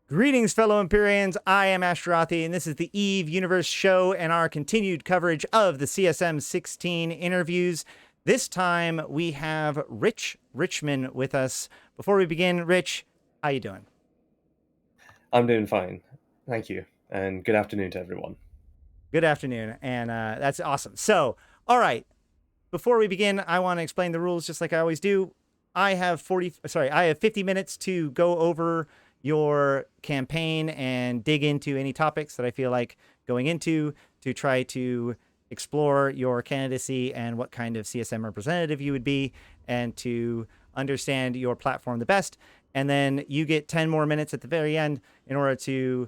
Greetings, fellow Empyreans. I am Ashtarothi, and this is the EVE Universe Show and our continued coverage of the CSM 16 interviews. This time, we have Richman with us. Before we begin, Rich, how you doing? I'm doing fine. Thank you. And good afternoon to everyone. Good afternoon, and that's awesome. So, all right, before we begin, I want to explain the rules just like I always do. I have 50 minutes to go over your campaign and dig into any topics that I feel like going into to try to explore your candidacy and what kind of CSM representative you would be and to understand your platform the best. And then you get 10 more minutes at the very end in order to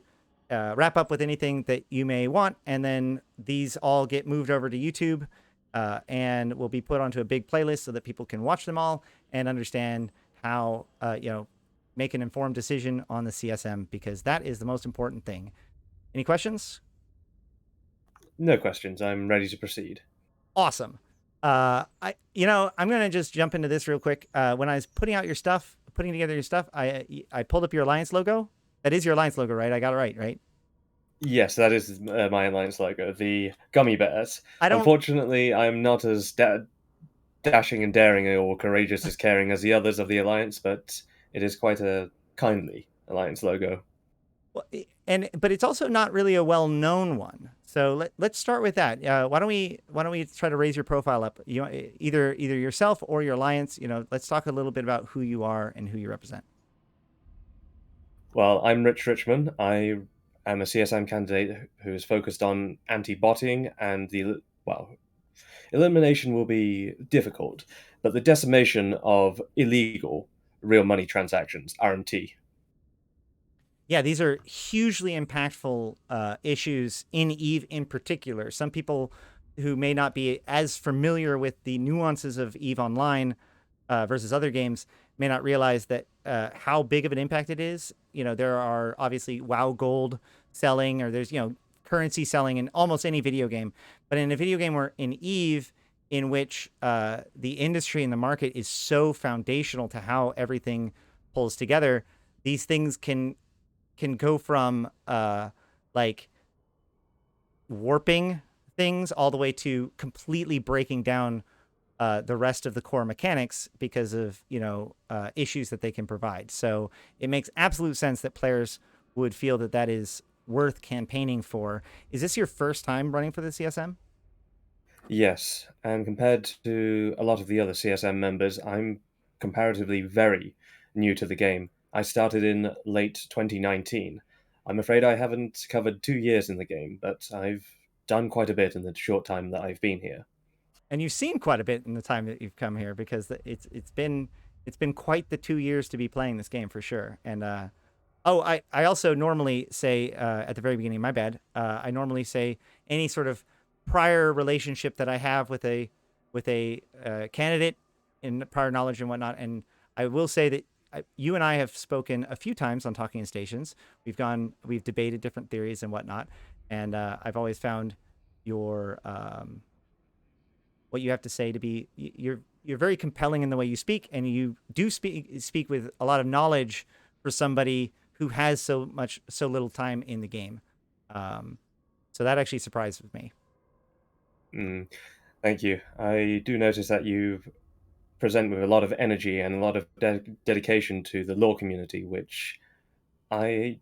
wrap up with anything that you may want. And then these all get moved over to YouTube and will be put onto a big playlist so that people can watch them all and understand how, make an informed decision on the CSM, because that is the most important thing. Any questions? No questions. I'm ready to proceed. Awesome. I'm gonna just jump into this real quick. When I was putting together your stuff, I pulled up your Alliance logo. That is your Alliance logo, right? I got it right, right? Yes, that is my alliance logo, the gummy bears. I don't. Unfortunately, I am not as dashing and daring or courageous as caring as the others of the alliance, but it is quite a kindly alliance logo. But it's also not really a well-known one. So let's start with that. Why don't we try to raise your profile up? Either yourself or your alliance. Let's talk a little bit about who you are and who you represent. Well, I'm Richman. I am a CSM candidate who is focused on anti-botting and elimination will be difficult, but the decimation of illegal real money transactions, RMT. Yeah, these are hugely impactful issues in Eve in particular. Some people who may not be as familiar with the nuances of Eve Online versus other games may not realize that how big of an impact it is. There are obviously WoW Gold selling, or there's currency selling in almost any video game, but in a video game where in Eve, in which the industry and the market is so foundational to how everything pulls together, these things can go from like warping things all the way to completely breaking down the rest of the core mechanics because of issues that they can provide. So it makes absolute sense that players would feel that that is worth campaigning for. Is this your first time running for the CSM? Yes, and compared to a lot of the other CSM members, I'm comparatively very new to the game. I started in late 2019. I'm afraid I haven't covered 2 years in the game, but I've done quite a bit in the short time that I've been here. And you've seen quite a bit in the time that you've come here, because it's been quite the 2 years to be playing this game for sure. And I also normally say at the very beginning, my bad. I normally say any sort of prior relationship that I have with a candidate in prior knowledge and whatnot. And I will say that you and I have spoken a few times on Talking in Stations. We've debated different theories and whatnot, and I've always found your what you have to say to be you're very compelling in the way you speak, and you do speak with a lot of knowledge for somebody who has so little time in the game. Um, so that actually surprises me. Mm, thank you. I do notice that you present with a lot of energy and a lot of dedication to the law community, which I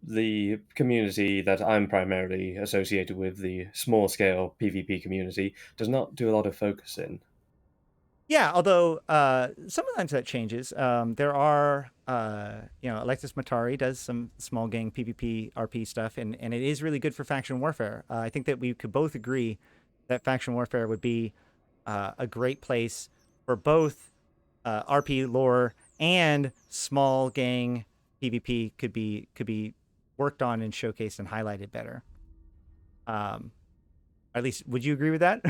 the community that I'm primarily associated with, the small scale PvP community, does not do a lot of focus in. Yeah, although sometimes that changes. There are, Alexis Matari does some small gang PvP RP stuff, and it is really good for faction warfare. I think that we could both agree that faction warfare would be a great place for both RP lore and small gang PvP could be worked on and showcased and highlighted better. Um, at least, would you agree with that?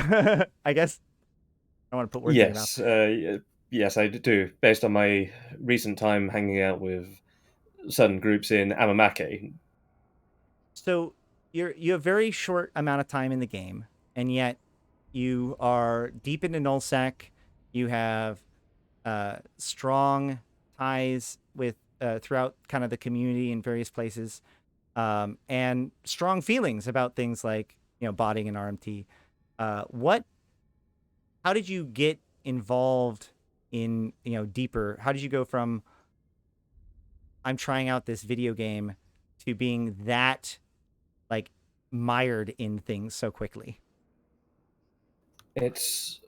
I guess I don't want to put words in your mouth. Yes, yes, I do. Based on my recent time hanging out with certain groups in Amamake. So you have very short amount of time in the game, and yet you are deep into nullsec. You have strong ties with throughout kind of the community in various places, and strong feelings about things like botting and RMT. What How did you get involved in deeper? How did you go from I'm trying out this video game to being that like mired in things so quickly? It's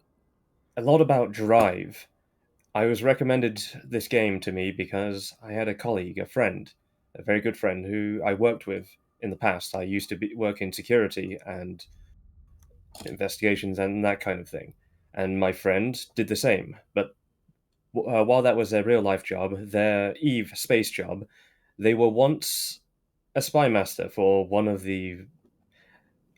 a lot about drive. I was recommended this game to me because I had a colleague, a friend, a very good friend who I worked with in the past. I used to work in security and investigations and that kind of thing. And my friend did the same. But while that was their real life job, their Eve space job, they were once a spy master for one of the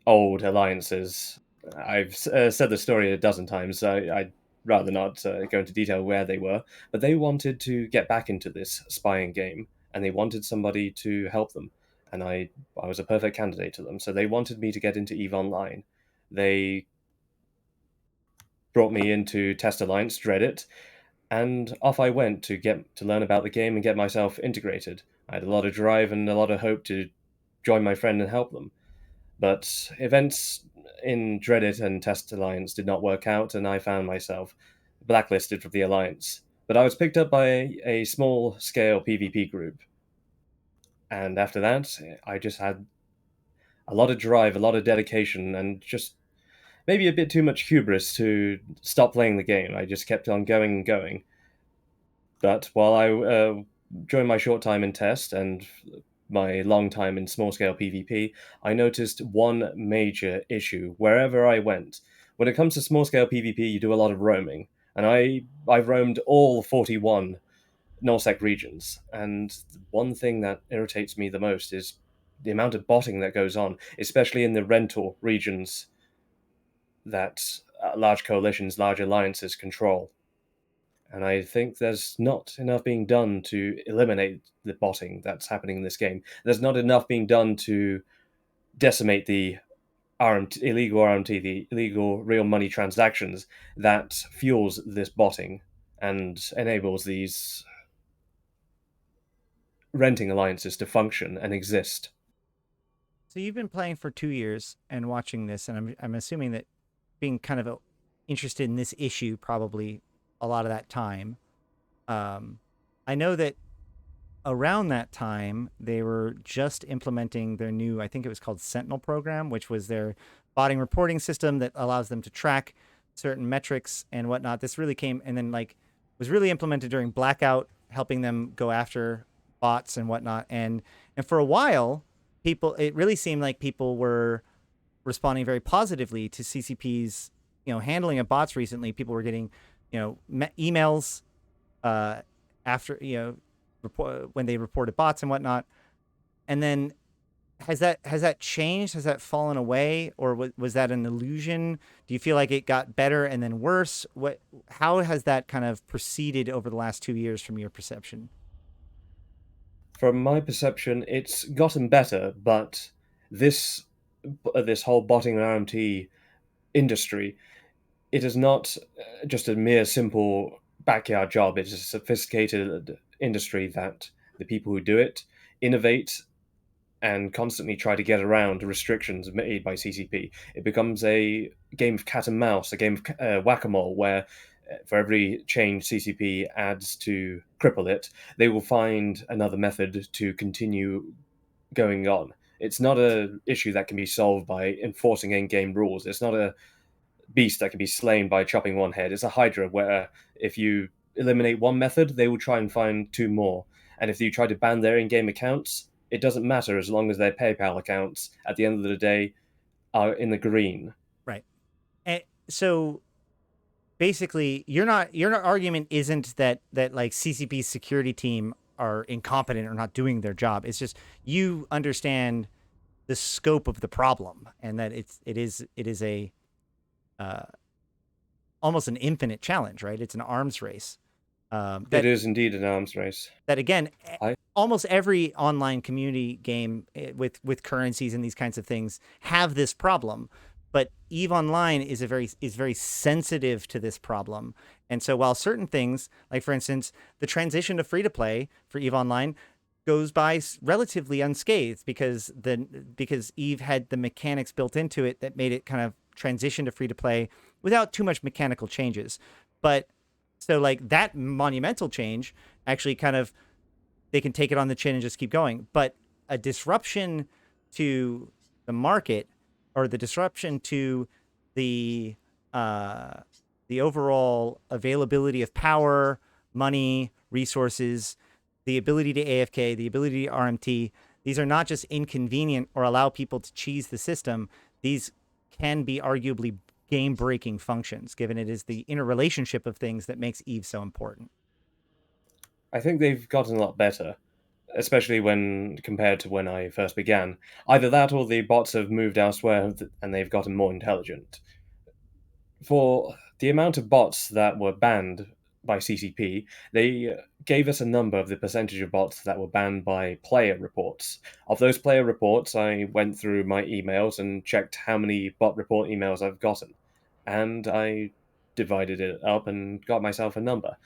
old alliances. I've said the story a dozen times, so I'd rather not go into detail where they were. But they wanted to get back into this spying game, and they wanted somebody to help them. And I was a perfect candidate to them. So they wanted me to get into EVE Online. They brought me into Test Alliance, Dreadit, and off I went to get to learn about the game and get myself integrated. I had a lot of drive and a lot of hope to join my friend and help them. But events in Dreadit and Test Alliance did not work out, and I found myself blacklisted from the Alliance. But I was picked up by a small scale PvP group. And after that, I just had a lot of drive, a lot of dedication, and just maybe a bit too much hubris to stop playing the game. I just kept on going and going. But while during my short time in Test and my long time in small scale PvP, I noticed one major issue wherever I went. When it comes to small scale PvP, you do a lot of roaming, and I've roamed all 41 nullsec regions, and one thing that irritates me the most is the amount of botting that goes on, especially in the rental regions that large coalitions, large alliances control. And I think there's not enough being done to eliminate the botting that's happening in this game. There's not enough being done to decimate the illegal RMT, the illegal real money transactions that fuels this botting and enables these renting alliances to function and exist. So you've been playing for 2 years and watching this, and I'm assuming that being kind of interested in this issue probably a lot of that time. I know that around that time they were just implementing their new, I think it was called Sentinel program, which was their botting reporting system that allows them to track certain metrics and whatnot. This really came and then like was really implemented during Blackout, helping them go after bots and whatnot. And for a while, people it really seemed like people were responding very positively to CCP's handling of bots recently. People were getting emails after when they reported bots and whatnot. And then has that changed? Has that fallen away, or was that an illusion? Do you feel like it got better and then worse? How has that kind of proceeded over the last 2 years from your perception? From my perception, it's gotten better, but this this whole botting and RMT industry, it is not just a mere simple backyard job. It is a sophisticated industry that the people who do it innovate and constantly try to get around restrictions made by CCP. It becomes a game of cat and mouse, a game of whack-a-mole, where for every change CCP adds to cripple it, they will find another method to continue going on. It's not an issue that can be solved by enforcing in-game rules. It's not a beast that can be slain by chopping one head. It's a hydra where if you eliminate one method, they will try and find two more. And if you try to ban their in-game accounts, it doesn't matter as long as their PayPal accounts at the end of the day are in the green. Right. And so basically, your argument isn't that like CCP's security team are incompetent or not doing their job. It's just you understand the scope of the problem and that it is a uh, almost an infinite challenge, right? It's an arms race. It That is indeed an arms race. that again, I almost every online community game with currencies and these kinds of things have this problem. But Eve Online is very sensitive to this problem. And so while certain things, like for instance, the transition to free to play for Eve Online goes by relatively unscathed because Eve had the mechanics built into it that made it kind of transition to free to play without too much mechanical changes. But so like that monumental change actually kind of they can take it on the chin and just keep going. But a disruption to the market or the disruption to the uh, the overall availability of power, money, resources, the ability to AFK, the ability to RMT. These are not just inconvenient or allow people to cheese the system. These can be arguably game-breaking functions, given it is the interrelationship of things that makes Eve so important. I think they've gotten a lot better, especially when compared to when I first began. Either that or the bots have moved elsewhere and they've gotten more intelligent. For the amount of bots that were banned by CCP, they gave us a number of the percentage of bots that were banned by player reports. Of those player reports, I went through my emails and checked how many bot report emails I've gotten, and I divided it up and got myself a number.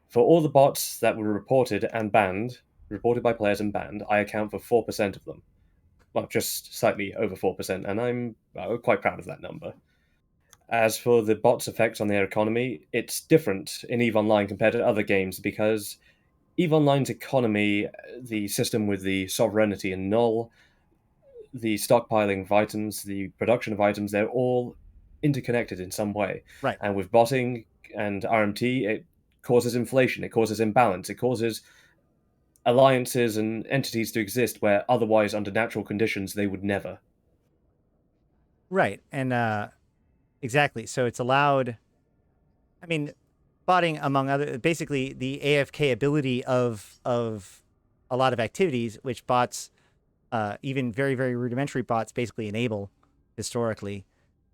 For all the bots that were reported and banned, reported by players and banned, I account for 4% of them. Well, just slightly over 4%, and I'm quite proud of that number. As for the bots' effects on their economy, it's different in EVE Online compared to other games because EVE Online's economy, the system with the sovereignty and null, the stockpiling of items, the production of items, they're all interconnected in some way. Right. And with botting and RMT, it causes inflation, it causes imbalance, it causes alliances and entities to exist where otherwise, under natural conditions, they would never. Right. And exactly. So it's allowed, I mean, botting among other, basically the AFK ability of a lot of activities, which bots, even very, very rudimentary bots basically enable historically,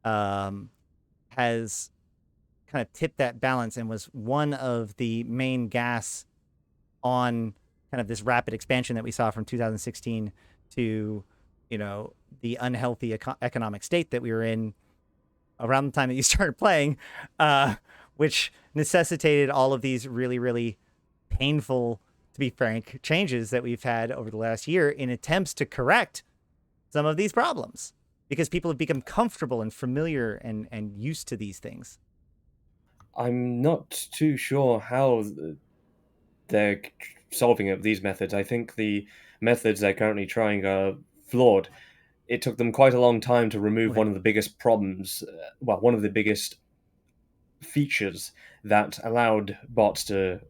um, has kind of tipped that balance and was one of the main gas on kind of this rapid expansion that we saw from 2016 to, the unhealthy economic state that we were in around the time that you started playing, which necessitated all of these really, really painful, to be frank, changes that we've had over the last year in attempts to correct some of these problems because people have become comfortable and familiar and used to these things. I'm not too sure how they're solving it with these methods. I think the methods they're currently trying are flawed. It took them quite a long time to remove Right. one of the biggest problems, one of the biggest features that allowed bots to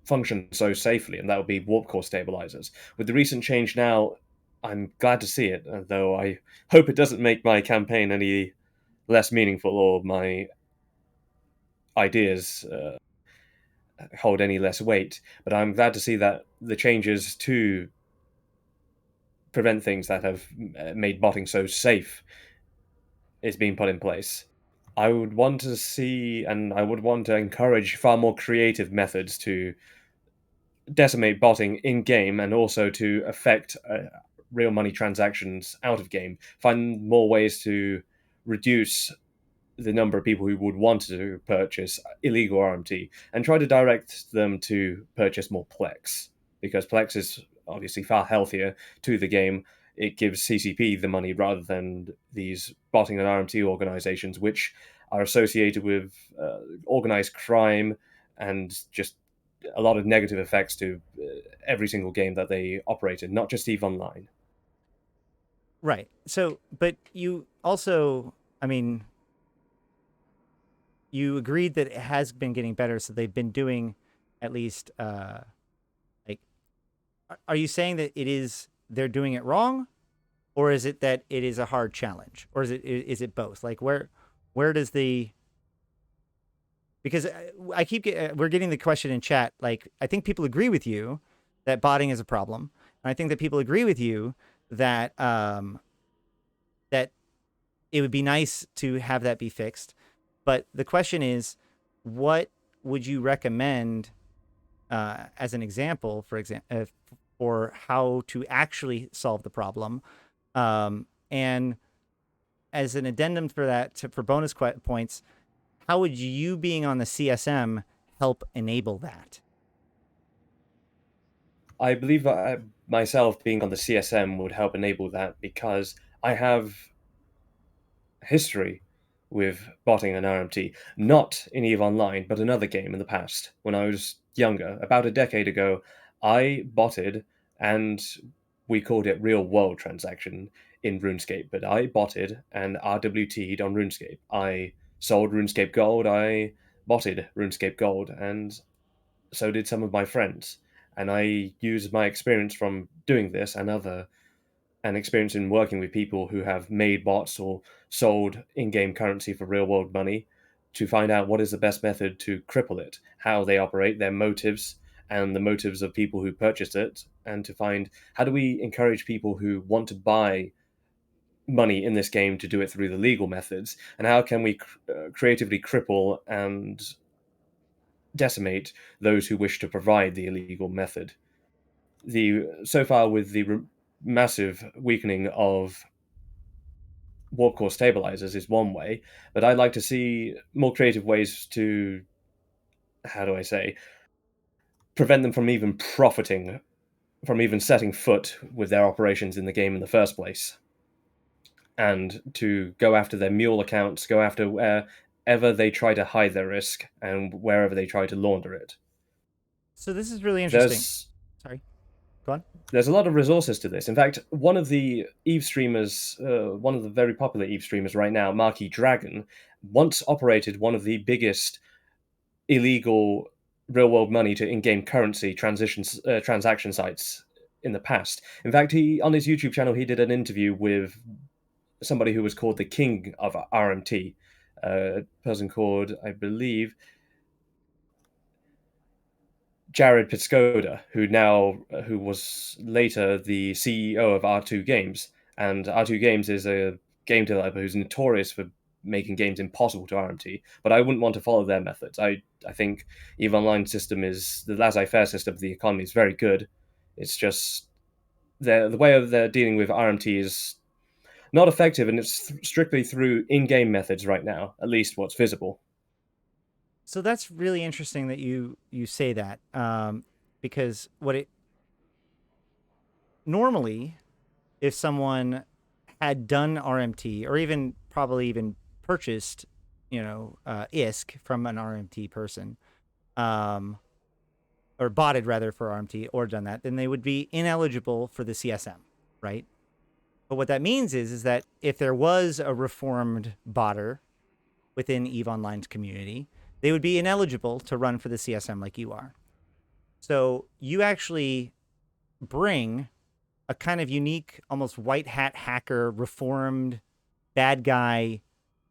function so safely, and that would be warp core stabilizers. With the recent change now, I'm glad to see it, though I hope it doesn't make my campaign any less meaningful or my ideas hold any less weight. But I'm glad to see that the changes to prevent things that have made botting so safe is being put in place. I would want to see, and I would want to encourage far more creative methods to decimate botting in game and also to affect real money transactions out of game. Find more ways to reduce the number of people who would want to purchase illegal RMT and try to direct them to purchase more Plex because Plex is obviously far healthier to the game. It gives CCP the money rather than these botting and RMT organizations, which are associated with organized crime and just a lot of negative effects to every single game that they operate in, not just EVE Online. Right. So, but you also, I mean, you agreed that it has been getting better. So they've been doing at least, like, are you saying that they're doing it wrong? Or is it that it is a hard challenge? Or is it both? Like where does the, because we're getting the question in chat. Like, I think people agree with you that botting is a problem. And I think that people agree with you that, that it would be nice to have that be fixed. But the question is, what would you recommend as an example, for how to actually solve the problem? And as an addendum for that, for bonus points, how would you being on the CSM help enable that? I believe myself being on the CSM would help enable that because I have history with botting an RMT, not in EVE Online, but another game in the past. When I was younger, about a decade ago, I botted, and we called it real world transaction in RuneScape, but I botted and RWT'd on RuneScape. I sold RuneScape Gold, I botted RuneScape Gold, and so did some of my friends. And I used my experience from doing this and experience in working with people who have made bots or sold in-game currency for real-world money to find out what is the best method to cripple it, how they operate, their motives, and the motives of people who purchased it, and to find how do we encourage people who want to buy money in this game to do it through the legal methods, and how can we creatively cripple and decimate those who wish to provide the illegal method. So far with the massive weakening of warp core stabilizers is one way, but I'd like to see more creative ways to, how do I say, prevent them from even profiting, from even setting foot with their operations in the game in the first place, and to go after their mule accounts, go after wherever they try to hide their risk and wherever they try to launder it. So this is really interesting. There's Sorry, go on. there's a lot of resources to this. In fact, one of the Eve streamers, one of the very popular Eve streamers right now, Marquis Dragon, once operated one of the biggest illegal real world money to in-game currency transaction sites in the past. In fact, he on his YouTube channel he did an interview with somebody who was called the king of RMT, a person called, I believe, Jared Piscoda, who was later the CEO of R2 Games, and R2 Games is a game developer who's notorious for making games impossible to RMT. But I wouldn't want to follow their methods. I think EVE Online system is the laissez-faire system of the economy is very good. It's just the way of they're dealing with RMT is not effective, and it's strictly through in-game methods right now. At least what's visible. So that's really interesting that you say that, because what it normally, if someone had done RMT or even probably even purchased, ISK from an RMT person, um, or botted rather for RMT or done that, then they would be ineligible for the CSM, right? But what that means is that if there was a reformed botter within EVE Online's community, they would be ineligible to run for the CSM like you are. So you actually bring a kind of unique, almost white hat hacker, reformed bad guy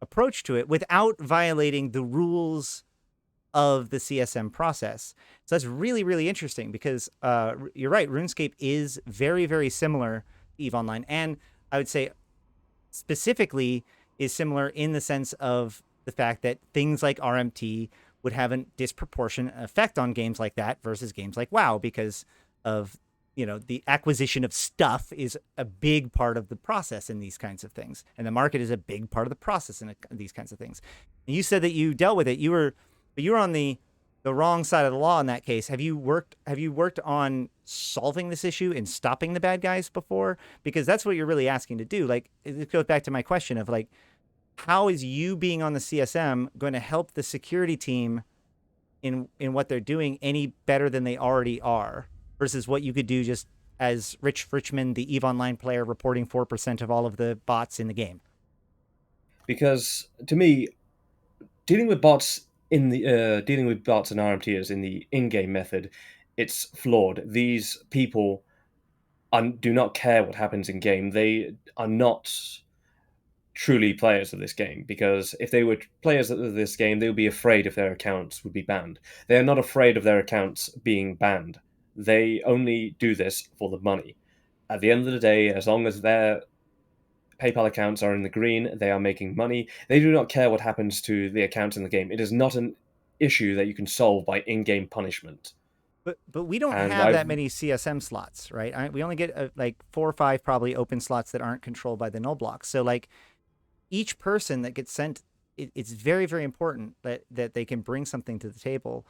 approach to it without violating the rules of the CSM process. So that's really, really interesting because you're right. RuneScape is very, very similar to EVE Online. And I would say specifically is similar in the sense of the fact that things like RMT would have a disproportionate effect on games like that versus games like WoW because of the acquisition of stuff is a big part of the process in these kinds of things, and the market is a big part of the process in these kinds of things. And you said that you dealt with it. You were on the wrong side of the law in that case. Have you worked on solving this issue and stopping the bad guys before? Because that's what you're really asking to do. Like, it goes back to my question of like, how is you being on the CSM going to help the security team in what they're doing any better than they already are versus what you could do just as Richman, the EVE Online player, reporting 4% of all of the bots in the game? Because to me, dealing with bots and RMTers in the in-game method, it's flawed. These people do not care what happens in game. They are not truly players of this game, because if they were players of this game, they would be afraid if their accounts would be banned. They are not afraid of their accounts being banned. They only do this for the money. At the end of the day, as long as their PayPal accounts are in the green, they are making money. They do not care what happens to the accounts in the game. It is not an issue that you can solve by in-game punishment. But we don't And have that I've many CSM slots, right? We only get like 4 or 5 probably open slots that aren't controlled by the null blocks. So like, each person that gets sent, it's very, very important that they can bring something to the table.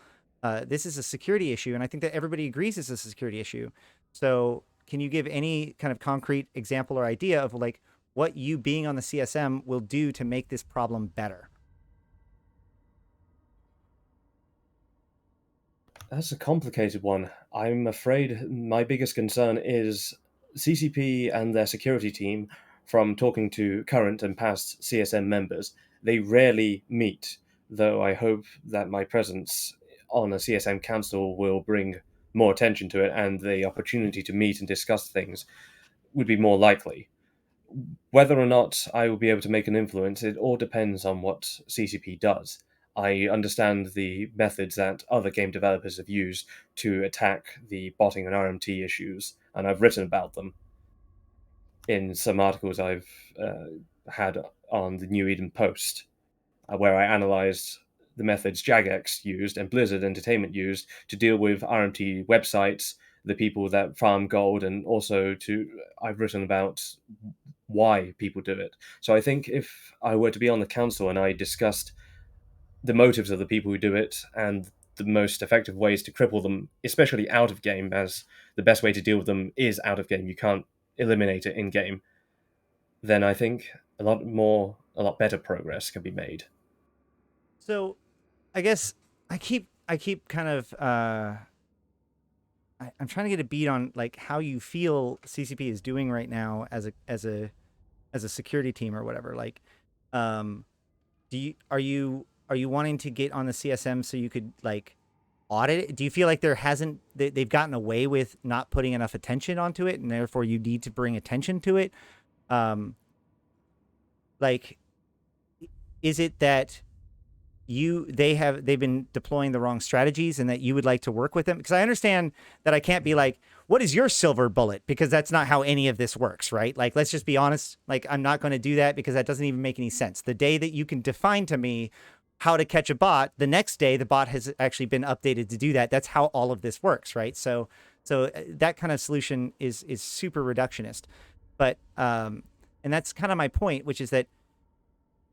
This is a security issue, and I think that everybody agrees this is a security issue. So, can you give any kind of concrete example or idea of like what you being on the CSM will do to make this problem better? That's a complicated one. I'm afraid my biggest concern is CCP and their security team. From talking to current and past CSM members, they rarely meet, though I hope that my presence on a CSM council will bring more attention to it and the opportunity to meet and discuss things would be more likely. Whether or not I will be able to make an influence, it all depends on what CCP does. I understand the methods that other game developers have used to attack the botting and RMT issues, and I've written about them in some articles I've had on the New Eden Post, where I analysed the methods Jagex used and Blizzard Entertainment used to deal with RMT websites, the people that farm gold, and also I've written about why people do it. So I think if I were to be on the council and I discussed the motives of the people who do it and the most effective ways to cripple them, especially out of game, as the best way to deal with them is out of game. You can't eliminate it in game. Then I think a lot better progress can be made. So, I guess I keep kind of I'm trying to get a beat on like how you feel CCP is doing right now as a security team or whatever. Like, um, do you are you wanting to get on the CSM so you could like audit it? Do you feel like they've gotten away with not putting enough attention onto it, and therefore you need to bring attention to it? Um, like, is it that they've been deploying the wrong strategies and that you would like to work with them? Because I understand that I can't be like, what is your silver bullet? Because that's not how any of this works, right? Like, let's just be honest. Like, I'm not going to do that because that doesn't even make any sense. The day that you can define to me how to catch a bot, the next day the bot has actually been updated to do that. That's how all of this works, right? So that kind of solution is super reductionist. But and that's kind of my point, which is that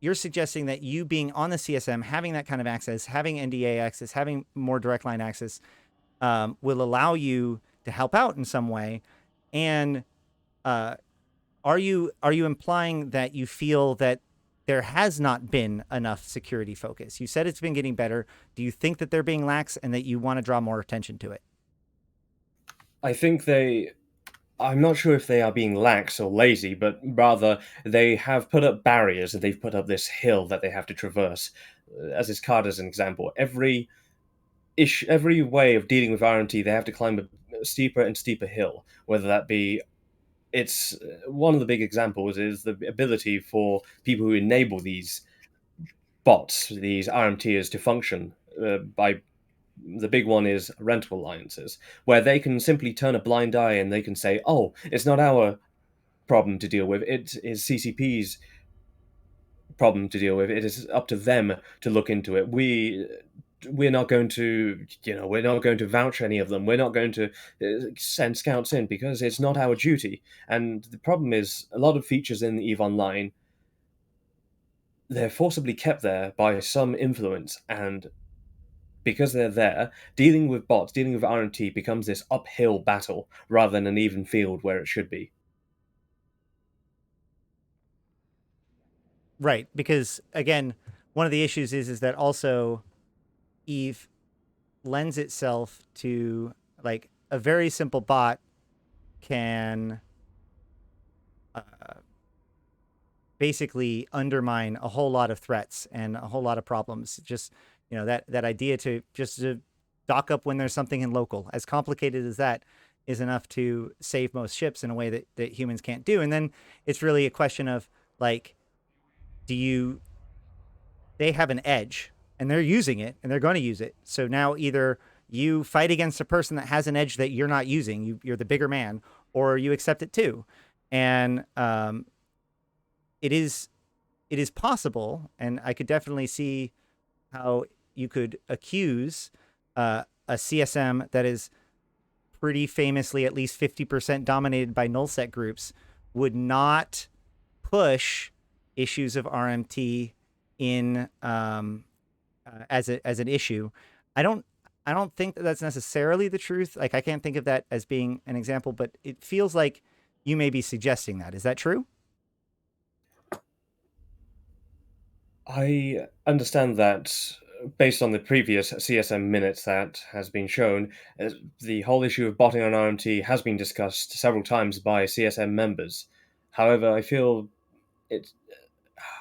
you're suggesting that you being on the CSM, having that kind of access, having NDA access, having more direct line access, will allow you to help out in some way. And uh, are you implying that you feel that there has not been enough security focus? You said it's been getting better. Do you think that they're being lax and that you want to draw more attention to it? I think I'm not sure if they are being lax or lazy, but rather they have put up barriers and they've put up this hill that they have to traverse. As is card as an example, every way of dealing with RMT, they have to climb a steeper and steeper hill. Whether that be, it's one of the big examples is the ability for people who enable these bots, these RMTers, to function by the big one is rental alliances, where they can simply turn a blind eye and they can say, "Oh, it's not our problem to deal with. It is CCP's problem to deal with. It is up to them to look into it. We're not going to, we're not going to vouch any of them. We're not going to send scouts in because it's not our duty." And the problem is, a lot of features in EVE Online, they're forcibly kept there by some influence, and because they're there, dealing with bots, dealing with RMT becomes this uphill battle rather than an even field where it should be. Right. Because again, one of the issues is that also Eve lends itself to like a very simple bot can uh, basically undermine a whole lot of threats and a whole lot of problems. Just that idea to dock up when there's something in local, as complicated as that is, enough to save most ships in a way that humans can't do. And then it's really a question of like, do you they have an edge and they're using it and they're going to use it. So now either you fight against a person that has an edge that you're not using, you're the bigger man, or you accept it too. And it is possible, and I could definitely see how you could accuse a CSM that is pretty famously at least 50% dominated by null set groups would not push issues of RMT in as an issue. I don't I don't think that that's necessarily the truth. Like I can't think of that as being an example, but it feels like you may be suggesting that. Is that true? I understand that based on the previous CSM minutes that has been shown, the whole issue of botting on RMT has been discussed several times by CSM members. However, I feel it.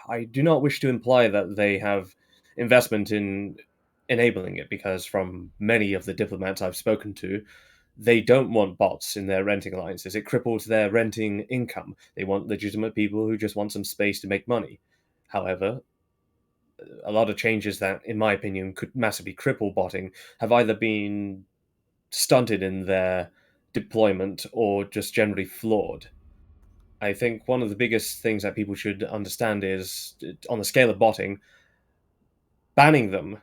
I do not wish to imply that they have investment in enabling it, because from many of the diplomats I've spoken to, they don't want bots in their renting alliances. It cripples their renting income. They want legitimate people who just want some space to make money. However, a lot of changes that, in my opinion, could massively cripple botting have either been stunted in their deployment or just generally flawed. I think one of the biggest things that people should understand is, on the scale of botting, banning them,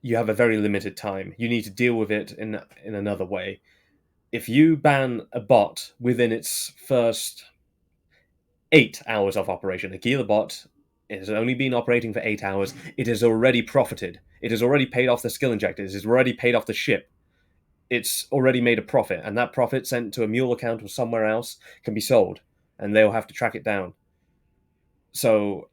you have a very limited time. You need to deal with it in another way. If you ban a bot within its first 8 hours of operation, a Gila bot has only been operating for 8 hours. It has already profited. It has already paid off the skill injectors. It has already paid off the ship. It's already made a profit, and that profit sent to a mule account or somewhere else can be sold, and they'll have to track it down. So,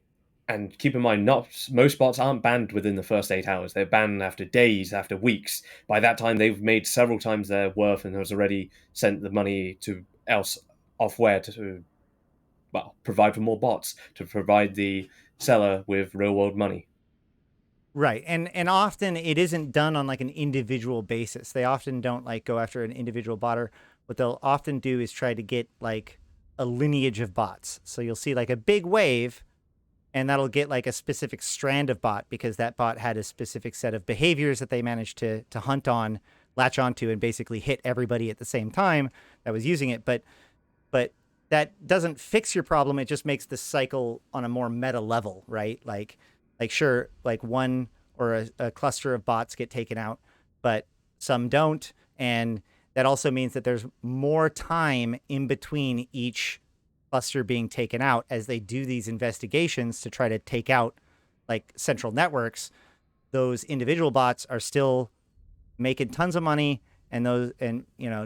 and keep in mind, not most bots aren't banned within the first 8 hours. They're banned after days, after weeks. By that time, they've made several times their worth and has already sent the money to else off where to, well, provide for more bots, to provide the seller with real world money. Right. And often it isn't done on like an individual basis. They often don't like go after an individual botter. What they'll often do is try to get like a lineage of bots. So you'll see like a big wave and that'll get like a specific strand of bot because that bot had a specific set of behaviors that they managed to hunt on, latch onto, and basically hit everybody at the same time that was using it. But that doesn't fix your problem. It just makes the cycle on a more meta level, right? Like sure, like one or a cluster of bots get taken out, but some don't, and that also means that there's more time in between each cluster being taken out as they do these investigations to try to take out like central networks. Those individual bots are still making tons of money and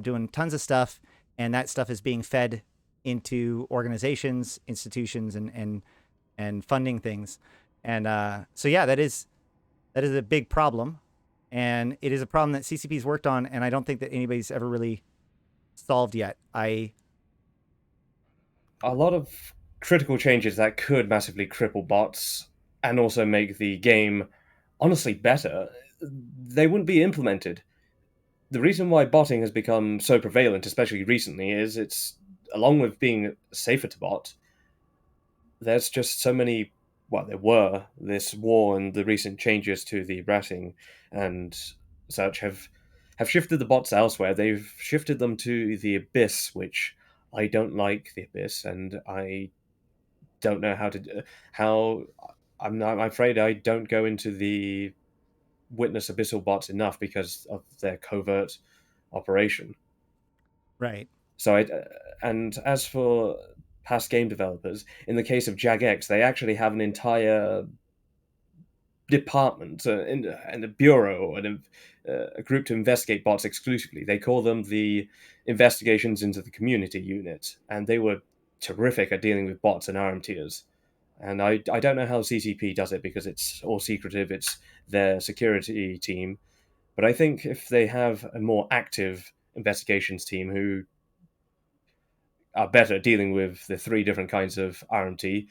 doing tons of stuff, and that stuff is being fed into organizations, institutions, and funding things. And so yeah, that is a big problem, and it is a problem that CCP's worked on, and I don't think that anybody's ever really solved yet. I A lot of critical changes that could massively cripple bots and also make the game honestly better, they wouldn't be implemented. The reason why botting has become so prevalent, especially recently, is it's, along with being safer to bot, there's just so many. Well, there were this war and the recent changes to the ratting and such have shifted the bots elsewhere. They've shifted them to the abyss, which I don't like the abyss, and I don't know how. I'm afraid I don't go into the witness abyssal bots enough because of their covert operation. right. So and as for past game developers, in the case of jagex, they actually have an entire department and a bureau and a group to investigate bots exclusively. They call them the Investigations into the Community Unit, and they were terrific at dealing with bots and RMTers. And I don't know how CCP does it because it's all secretive. It's their security team. But I think if they have a more active investigations team who are better at dealing with the three different kinds of RMT,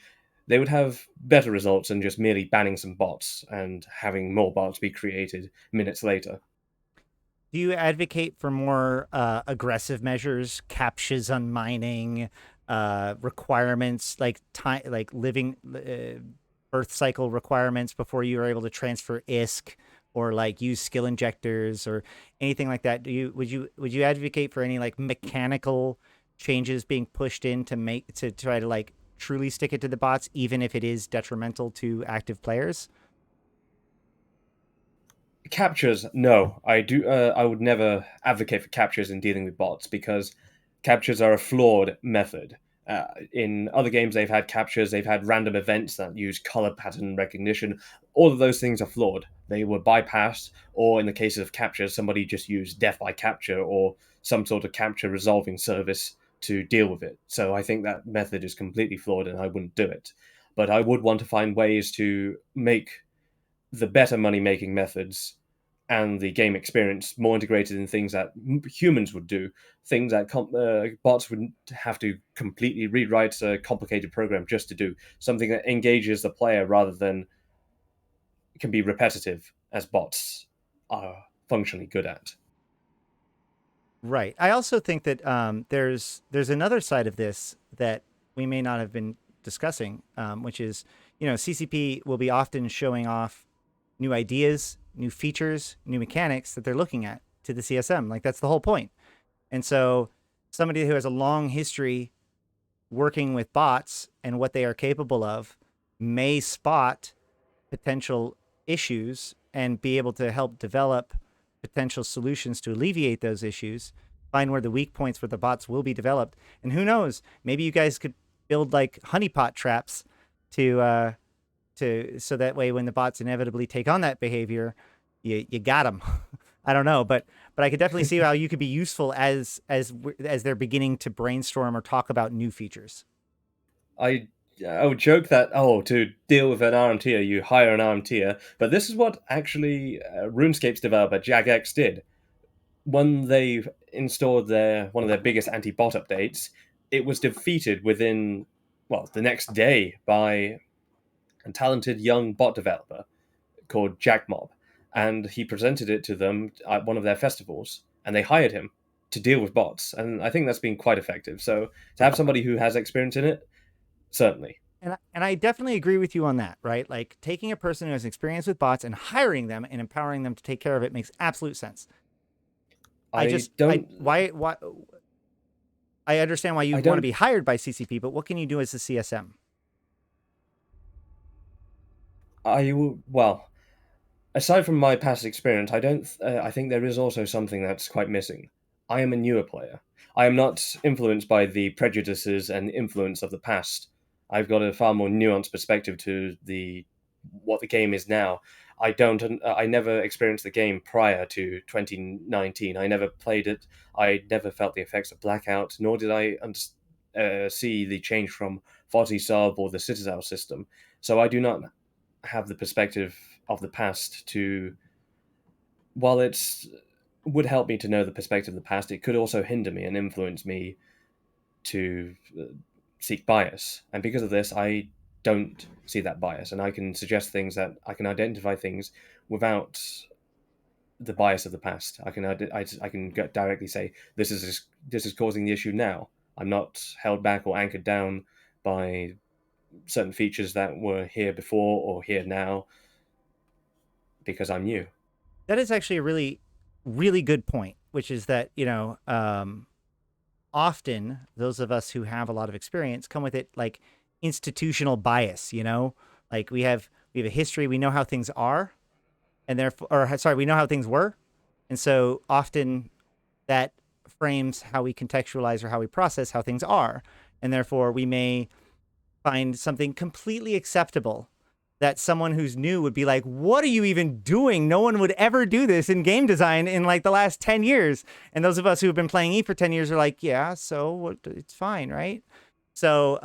they would have better results than just merely banning some bots and having more bots be created minutes later. Do you advocate for more aggressive measures, captures on mining, requirements like time, like living birth cycle requirements before you are able to transfer ISK, or like use skill injectors or anything like that? Would you advocate for any like mechanical changes being pushed in to try to like truly stick it to the bots, even if it is detrimental to active players? Captures, no, I do. I would never advocate for captures in dealing with bots because captures are a flawed method. In other games, they've had captures, they've had random events that use color pattern recognition. All of those things are flawed. They were bypassed, or in the case of captures, somebody just used death by capture or some sort of capture resolving service to deal with it. So I think that method is completely flawed, and I wouldn't do it. But I would want to find ways to make the better money making methods and the game experience more integrated in things that humans would do, things that bots would have to completely rewrite a complicated program just to do, something that engages the player rather than can be repetitive, as bots are functionally good at. Right. I also think that there's another side of this that we may not have been discussing, which is, CCP will be often showing off new ideas, new features, new mechanics that they're looking at to the CSM. Like, that's the whole point. And so somebody who has a long history working with bots and what they are capable of may spot potential issues and be able to help develop potential solutions to alleviate those issues, find where the weak points for the bots will be developed. And who knows, maybe you guys could build like honeypot traps to so that way when the bots inevitably take on that behavior, you got them. I don't know, but I could definitely see how you could be useful as they're beginning to brainstorm or talk about new features. I would joke that, to deal with an RMTer, you hire an RMTer, but this is what actually RuneScape's developer JagX did. When they installed one of their biggest anti-bot updates, it was defeated within, the next day by a talented young bot developer called Jackmob, and he presented it to them at one of their festivals, and they hired him to deal with bots, and I think that's been quite effective. So to have somebody who has experience in it, certainly. And I definitely agree with you on that, right? Like, taking a person who has experience with bots and hiring them and empowering them to take care of it makes absolute sense. I don't. Why I understand why you I want to don't. be hired by CCP, but what can you do as a CSM? Well, aside from my past experience, I don't. I think there is also something that's quite missing. I am a newer player. I am not influenced by the prejudices and influence of the past. I've got a far more nuanced perspective to the what the game is now. I don't. I never experienced the game prior to 2019. I never played it. I never felt the effects of blackout, nor did I see the change from Fayssal or the Citadel system. So I do not have the perspective of the past to. While it's would help me to know the perspective of the past, it could also hinder me and influence me to seek bias. And because of this, I don't see that bias, and I can suggest things that I can identify things without the bias of the past. I can directly say this is causing the issue now. I'm not held back or anchored down by certain features that were here before or here now because I'm new. That is actually a really, really good point, which is that, often those of us who have a lot of experience come with it like institutional bias, like we have a history, we know how things are, and therefore, or sorry, we know how things were. And so often that frames how we contextualize or how we process how things are. And therefore we may find something completely acceptable that someone who's new would be like, what are you even doing? No one would ever do this in game design in like the last 10 years. And those of us who have been playing E for 10 years are like, yeah, so it's fine, right? So,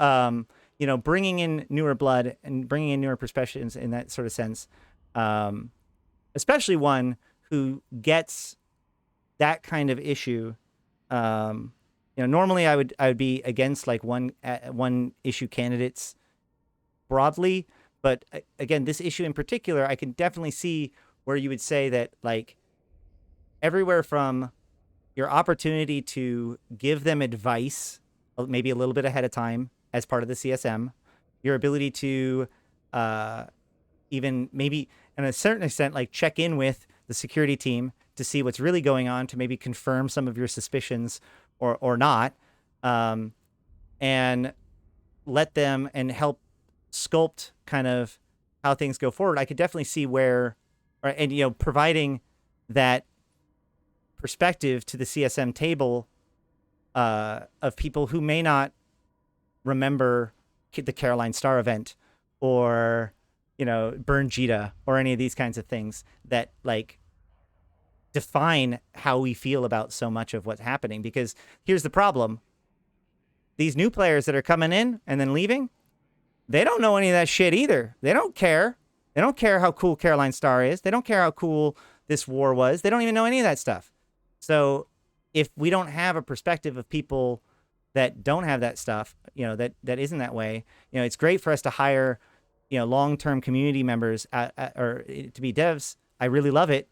bringing in newer blood and bringing in newer perspectives in that sort of sense, especially one who gets that kind of issue. Normally I would be against like one issue candidates broadly, but again, this issue in particular, I can definitely see where you would say that like everywhere from your opportunity to give them advice, maybe a little bit ahead of time as part of the CSM, your ability to even maybe in a certain extent, like check in with the security team to see what's really going on, to maybe confirm some of your suspicions or not, and let them and help sculpt kind of how things go forward. I could definitely see where, and providing that perspective to the CSM table of people who may not remember the Caroline Star event or Burn Jita or any of these kinds of things that like define how we feel about so much of what's happening. Because here's the problem: these new players that are coming in and then leaving, they don't know any of that shit either. They don't care. They don't care how cool Caroline Star is. They don't care how cool this war was. They don't even know any of that stuff. So if we don't have a perspective of people that don't have that stuff, that isn't that way, it's great for us to hire, long-term community members or to be devs. I really love it,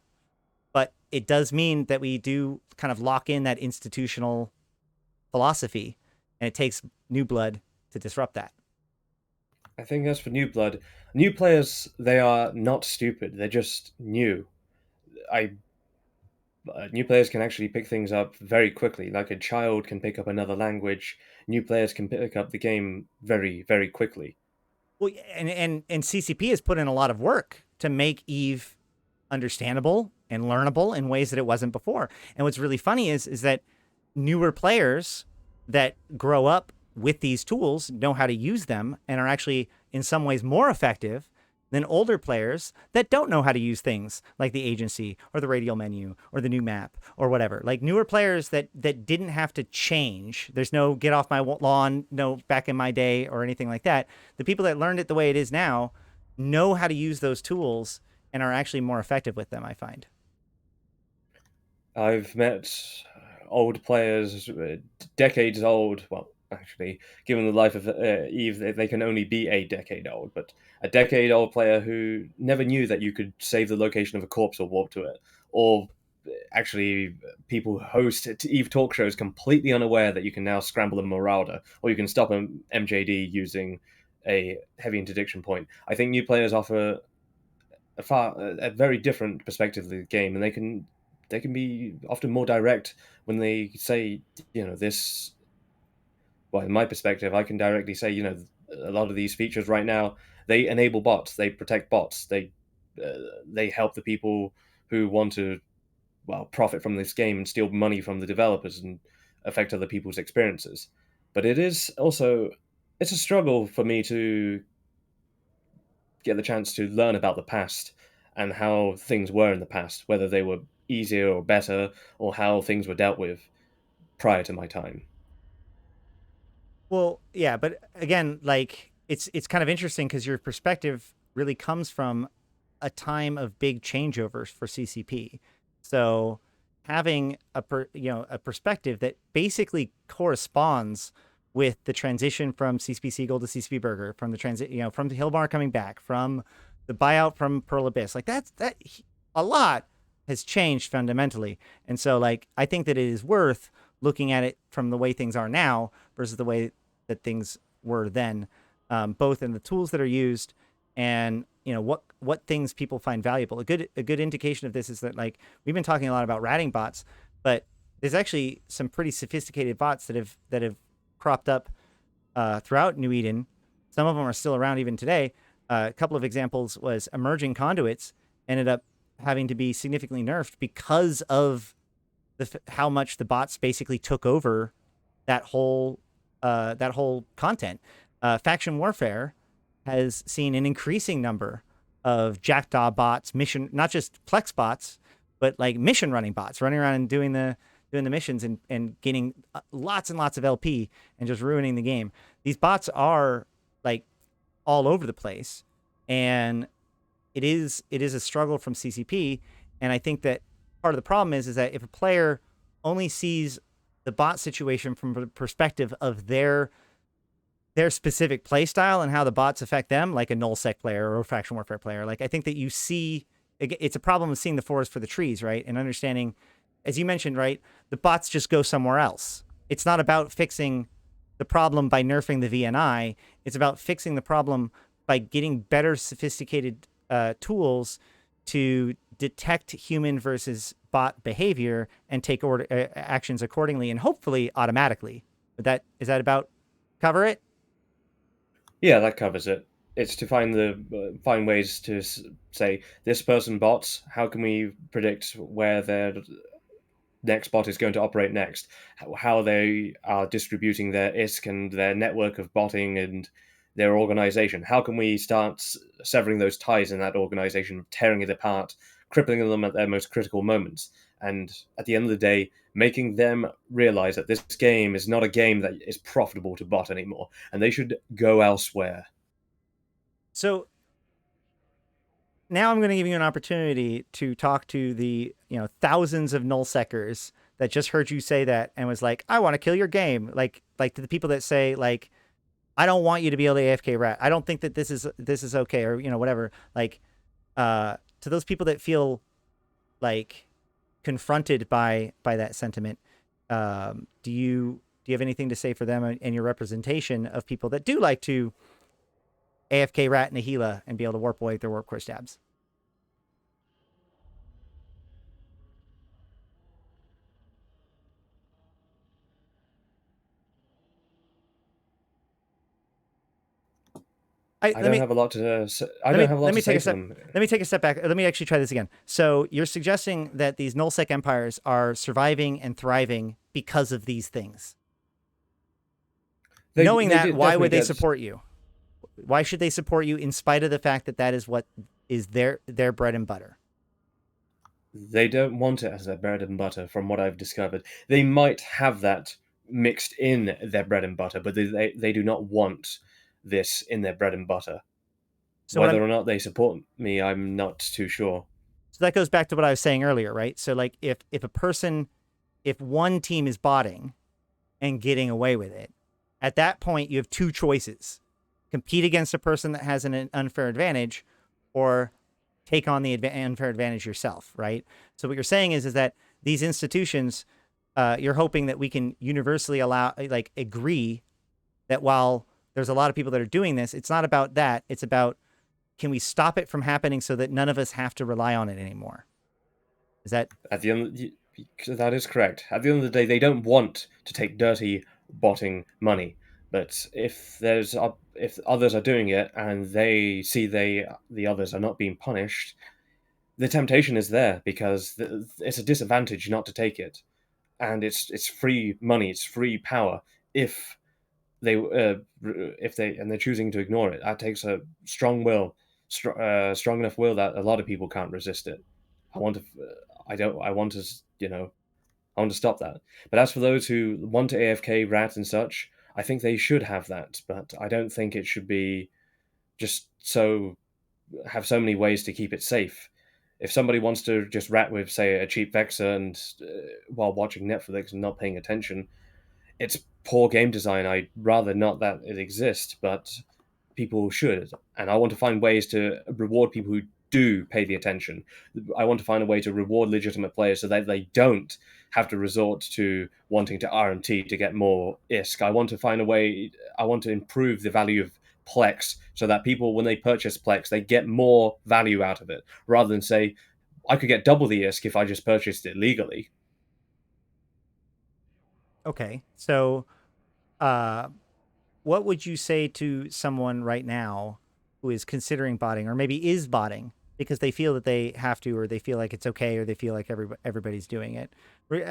but it does mean that we do kind of lock in that institutional philosophy, and it takes new blood to disrupt that. I think as for new blood, new players, they are not stupid. They're just new. I New players can actually pick things up very quickly. Like a child can pick up another language. New players can pick up the game very, very quickly. Well, and CCP has put in a lot of work to make Eve understandable and learnable in ways that it wasn't before. And what's really funny is that newer players that grow up with these tools know how to use them and are actually in some ways more effective than older players that don't know how to use things like the agency or the radial menu or the new map or whatever. Like newer players that didn't have to change. There's no get off my lawn, no back in my day or anything like that. The people that learned it the way it is now know how to use those tools and are actually more effective with them, I find. I've met old players, decades old. Well, actually, given the life of Eve, they can only be a decade old. But a decade old player who never knew that you could save the location of a corpse or warp to it, or actually people who host Eve talk shows completely unaware that you can now scramble a Marauder or you can stop an MJD using a heavy interdiction point. I think new players offer a very different perspective of the game, and they can be often more direct when they say, this. Well, in my perspective, I can directly say, a lot of these features right now, they enable bots, they protect bots, they help the people who want to, well, profit from this game and steal money from the developers and affect other people's experiences. But it's a struggle for me to get the chance to learn about the past and how things were in the past, whether they were easier or better, or how things were dealt with prior to my time. Well, yeah, but again, like it's kind of interesting because your perspective really comes from a time of big changeovers for CCP. So having a perspective that basically corresponds with the transition from CCP Seagull to CCP Burger, from the transit, from the Hillmar coming back, from the buyout from Pearl Abyss, like that a lot has changed fundamentally. And so like I think that it is worth looking at it from the way things are now versus the way that things were then, both in the tools that are used and what things people find valuable. A good indication of this is that like we've been talking a lot about ratting bots, but there's actually some pretty sophisticated bots that have cropped up throughout New Eden. Some of them are still around even today. A couple of examples was emerging conduits ended up having to be significantly nerfed because of how much the bots basically took over that whole content. Faction warfare has seen an increasing number of jackdaw bots, mission, not just plex bots, but like mission running bots running around and doing the missions and gaining lots and lots of LP and just ruining the game. These bots are like all over the place, and it is a struggle from CCP. And I think that part of the problem is that if a player only sees the bot situation from the perspective of their specific play style and how the bots affect them, like a nullsec player or a faction warfare player, like I think that you see it's a problem of seeing the forest for the trees, right? And understanding, as you mentioned, right, the bots just go somewhere else. It's not about fixing the problem by nerfing the VNI. It's about fixing the problem by getting better, sophisticated tools to detect human versus bot behavior and take actions accordingly and hopefully automatically. But is that about cover it? Yeah, that covers it. It's to find ways to say this person bots. How can we predict where they're next bot is going to operate next, how they are distributing their ISK and their network of botting and their organization. How can we start severing those ties in that organization, tearing it apart, crippling them at their most critical moments? And at the end of the day, making them realize that this game is not a game that is profitable to bot anymore, and they should go elsewhere. So now I'm going to give you an opportunity to talk to the thousands of nullsecers that just heard you say that and was like, I want to kill your game. Like to the people that say like, I don't want you to be able to AFK rat. I don't think that this is okay, or whatever. Like to those people that feel like confronted by that sentiment, do you have anything to say for them and your representation of people that do like to AFK rat Nihila and be able to warp away with their warp core stabs? I don't have a lot to say. I don't have a lot to say to them. Let me take a step back. Let me actually try this again. So you're suggesting that these nullsec empires are surviving and thriving because of these things. Knowing that, why would they support you? Why should they support you in spite of the fact that that is what is their bread and butter? They don't want it as their bread and butter, from what I've discovered. They might have that mixed in their bread and butter, but they do not want this in their bread and butter. So whether or not they support me, I'm not too sure. So that goes back to what I was saying earlier, right? So like if one team is botting and getting away with it, at that point you have two choices: compete against a person that has an unfair advantage, or take on the unfair advantage yourself, right? So what you're saying is that these institutions, you're hoping that we can universally agree that while there's a lot of people that are doing this, it's not about that. It's about, can we stop it from happening so that none of us have to rely on it anymore? Is that at the end? That is correct. At the end of the day, they don't want to take dirty botting money. But if others are doing it and they see the others are not being punished, the temptation is there because it's a disadvantage not to take it, and it's free money, it's free power. If they're choosing to ignore it, that takes a strong will, strong enough will that a lot of people can't resist it. I want to stop that. But as for those who want to AFK rat and such, I think they should have that, but I don't think it should be just have so many ways to keep it safe. If somebody wants to just rat with, say, a cheap Vexer and while watching Netflix and not paying attention, it's poor game design. I'd rather not that it exists, but people should. And I want to find ways to reward people who do pay the attention. I want to find a way to reward legitimate players so that they don't have to resort to wanting to RMT to get more ISK. I want to improve the value of Plex so that people, when they purchase Plex, they get more value out of it, rather than say, I could get double the ISK if I just purchased it legally. Okay. So what would you say to someone right now who is considering botting, or maybe is botting because they feel that they have to, or they feel like it's okay, or they feel like everybody's doing it?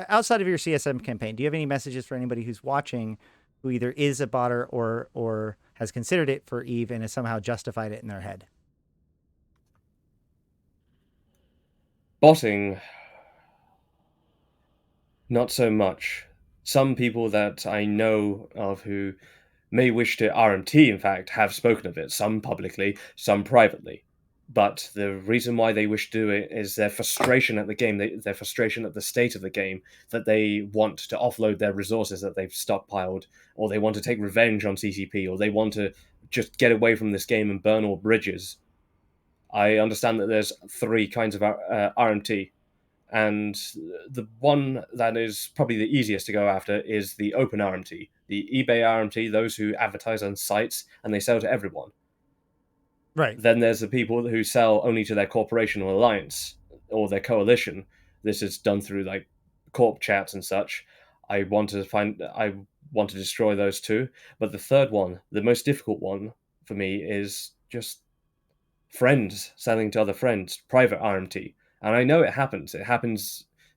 Outside of your CSM campaign, do you have any messages for anybody who's watching who either is a botter or has considered it for EVE and has somehow justified it in their head? Botting, not so much. Some people that I know of who may wish to RMT, in fact, have spoken of it, some publicly, some privately. But the reason why they wish to do it is their frustration at the game, their frustration at the state of the game, that they want to offload their resources that they've stockpiled, or they want to take revenge on CCP, or they want to just get away from this game and burn all bridges. I understand that there's three kinds of RMT, and the one that is probably the easiest to go after is the open RMT, the eBay RMT, those who advertise on sites and they sell to everyone. Right. Then there's the people who sell only to their corporation or alliance or their coalition. This is done through like corp chats and such. I want to destroy those two. But the third one, the most difficult one for me, is just friends selling to other friends, private RMT. And I know it happens. It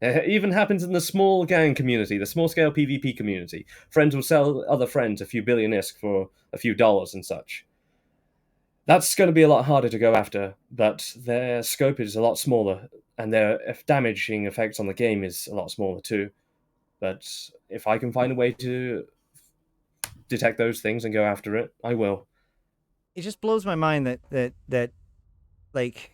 It even happens in the small gang community, the small scale PvP community. Friends will sell other friends a few billion ISK for a few dollars and such. That's going to be a lot harder to go after, but their scope is a lot smaller, and their damaging effects on the game is a lot smaller too. But if I can find a way to detect those things and go after it, I will. It just blows my mind that like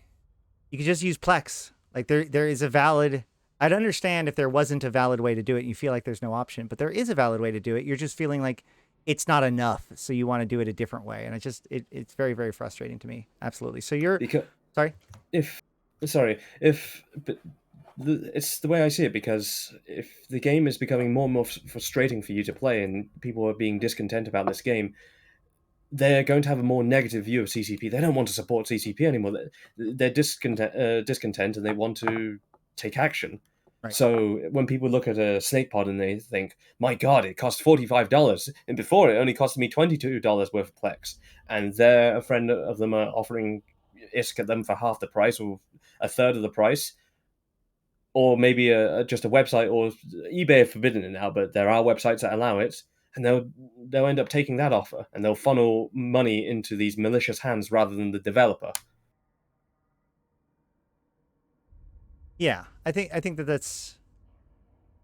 you could just use Plex. Like there is a valid. I'd understand if there wasn't a valid way to do it. You feel like there's no option, but there is a valid way to do it. You're just feeling like it's not enough, so you want to do it a different way, and it's very very frustrating to me. Absolutely. So you're Because sorry. if sorry if but it's the way I see it, because if the game is becoming more and more frustrating for you to play and people are being discontent about this game, they're going to have a more negative view of CCP. They don't want to support CCP anymore. They're discontent and they want to take action. Right. So when people look at a snake pod and they think, "My God, it cost $45," and before it only cost me $22 worth of Plex, and they're a friend of them are offering ISK at them for half the price or a third of the price, or maybe just a website, or eBay have forbidden it now, but there are websites that allow it, and they'll end up taking that offer and they'll funnel money into these malicious hands rather than the developer. Yeah, I think that's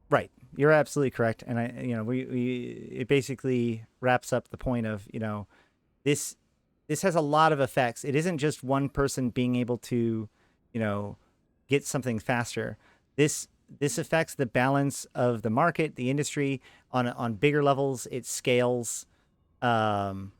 right. You're absolutely correct, and we it basically wraps up the point of this this has a lot of effects. It isn't just one person being able to you know get something faster. This affects the balance of the market, the industry on bigger levels. It scales um,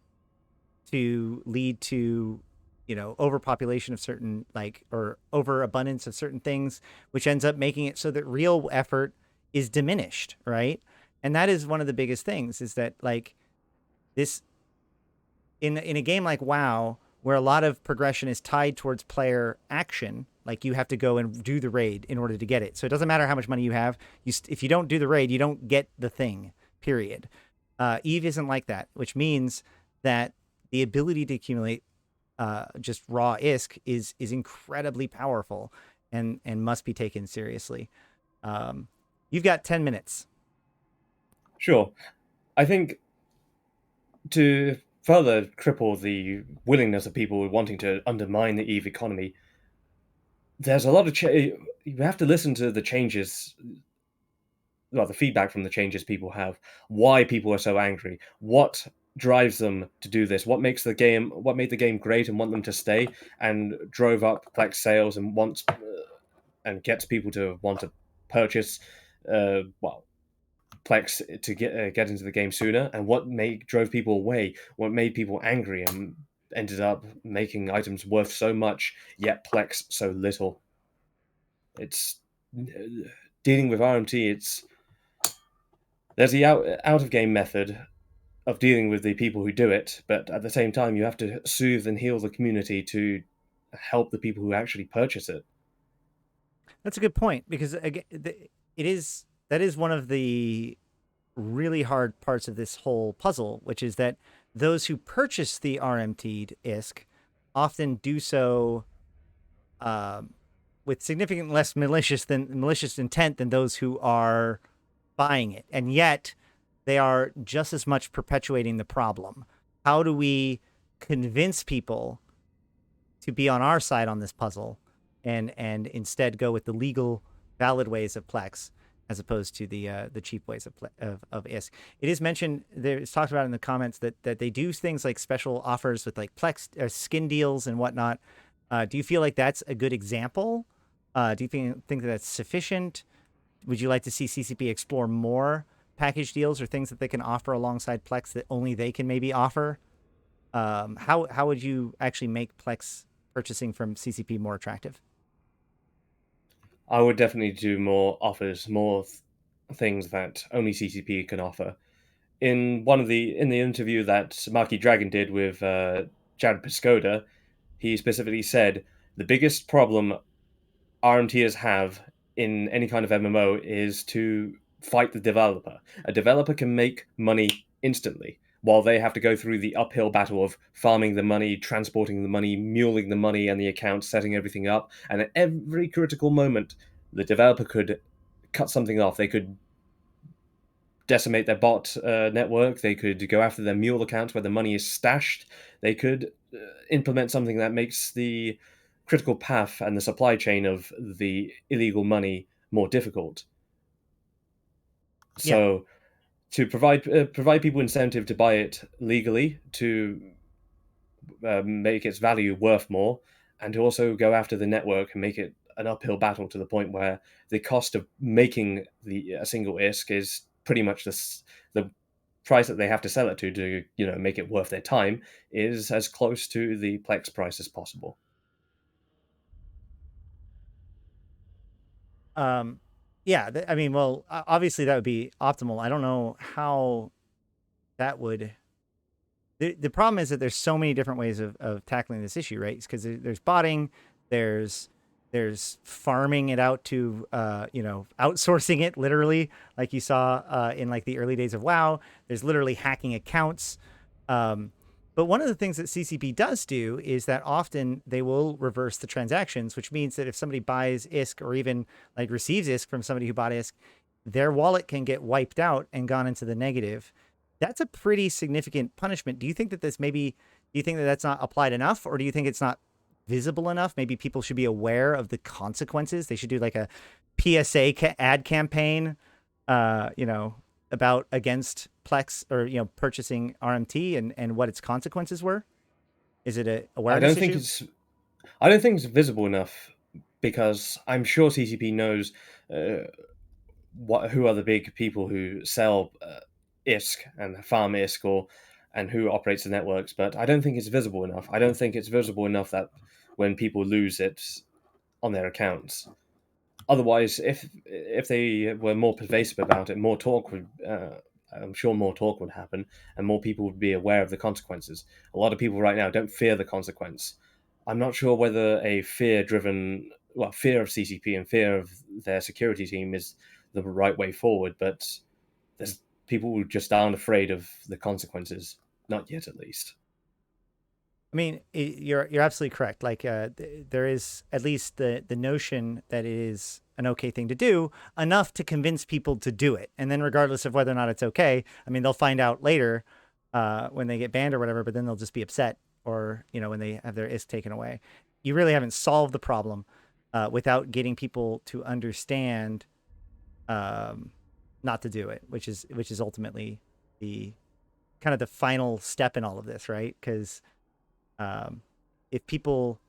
to lead to overpopulation of certain or overabundance of certain things, which ends up making it so that real effort is diminished, right? And that is one of the biggest things is that this in a game like WoW, where a lot of progression is tied towards player action, like you have to go and do the raid in order to get it. So it doesn't matter how much money you have. If you don't do the raid, you don't get the thing. Period. Eve isn't like that, which means that the ability to accumulate just raw ISK is incredibly powerful and must be taken seriously. You've got 10 minutes. Sure. I think to further cripple the willingness of people wanting to undermine the EVE economy, there's a lot of you have to listen to the changes, well, the feedback from the changes people have, why people are so angry, what drives them to do this, what made the game great and want them to stay, and drove up Plex sales and and gets people to want to purchase, well, Plex to get into the game sooner, and what drove people away, what made people angry and ended up making items worth so much yet Plex so little. It's dealing with RMT. There's the out of game method of dealing with the people who do it, but at the same time, you have to soothe and heal the community to help the people who actually purchase it. That's a good point because again, that is one of the really hard parts of this whole puzzle, which is that those who purchase the RMT'd ISK often do so with significantly less malicious intent than those who are buying it, and yet they are just as much perpetuating the problem. How do we convince people to be on our side on this puzzle, and instead go with the legal, valid ways of Plex as opposed to the cheap ways of ISK? It is mentioned there. It's talked about in the comments that they do things like special offers with like Plex skin deals and whatnot. Do you feel like that's a good example? Do you think that that's sufficient? Would you like to see CCP explore more package deals or things that they can offer alongside Plex that only they can maybe offer? How would you actually make Plex purchasing from CCP more attractive? I would definitely do more offers, more things that only CCP can offer. In the interview that Marky Dragon did with Jared Piscoda, he specifically said the biggest problem RMTers have in any kind of MMO is to fight the developer. A developer can make money instantly, while they have to go through the uphill battle of farming the money, transporting the money, muling the money and the account, setting everything up. And at every critical moment, the developer could cut something off. They could decimate their bot network. They could go after their mule accounts where the money is stashed. They could implement something that makes the critical path and the supply chain of the illegal money more difficult. Yeah. So to provide people incentive to buy it legally, to make its value worth more, and to also go after the network and make it an uphill battle to the point where the cost of making a single ISK is pretty much the price that they have to sell it to make it worth their time is as close to the Plex price as possible. Um, yeah. I mean, well, obviously that would be optimal. I don't know how that would. The problem is that there's so many different ways of tackling this issue, right? Because there's botting, there's farming it out to outsourcing it literally, like you saw in like the early days of WoW. There's literally hacking accounts. But one of the things that CCP does do is that often they will reverse the transactions, which means that if somebody buys ISK or even like receives ISK from somebody who bought ISK, their wallet can get wiped out and gone into the negative. That's a pretty significant punishment. Do you think that that's not applied enough, or do you think it's not visible enough? Maybe people should be aware of the consequences. They should do like a PSA ad campaign, about against Plex or purchasing RMT and what its consequences were. Is it a I awareness don't think issue? it's I don't think it's visible enough because I'm sure CCP knows who are the big people who sell ISK and farm ISK and who operates the networks, but I don't think it's visible enough. I don't think it's visible enough that when people lose it on their accounts. Otherwise, if they were more pervasive about it, more talk would. I'm sure more talk would happen, and more people would be aware of the consequences. A lot of people right now don't fear the consequence. I'm not sure whether a fear of CCP and fear of their security team is the right way forward, but there's people who just aren't afraid of the consequences, not yet at least. I mean, you're absolutely correct. Like, there is at least the notion that it is an okay thing to do, enough to convince people to do it. And then, regardless of whether or not it's okay, I mean, they'll find out later when they get banned or whatever. But then they'll just be upset, or when they have their ISK taken away. You really haven't solved the problem without getting people to understand not to do it, which is ultimately the kind of the final step in all of this, right? Because if people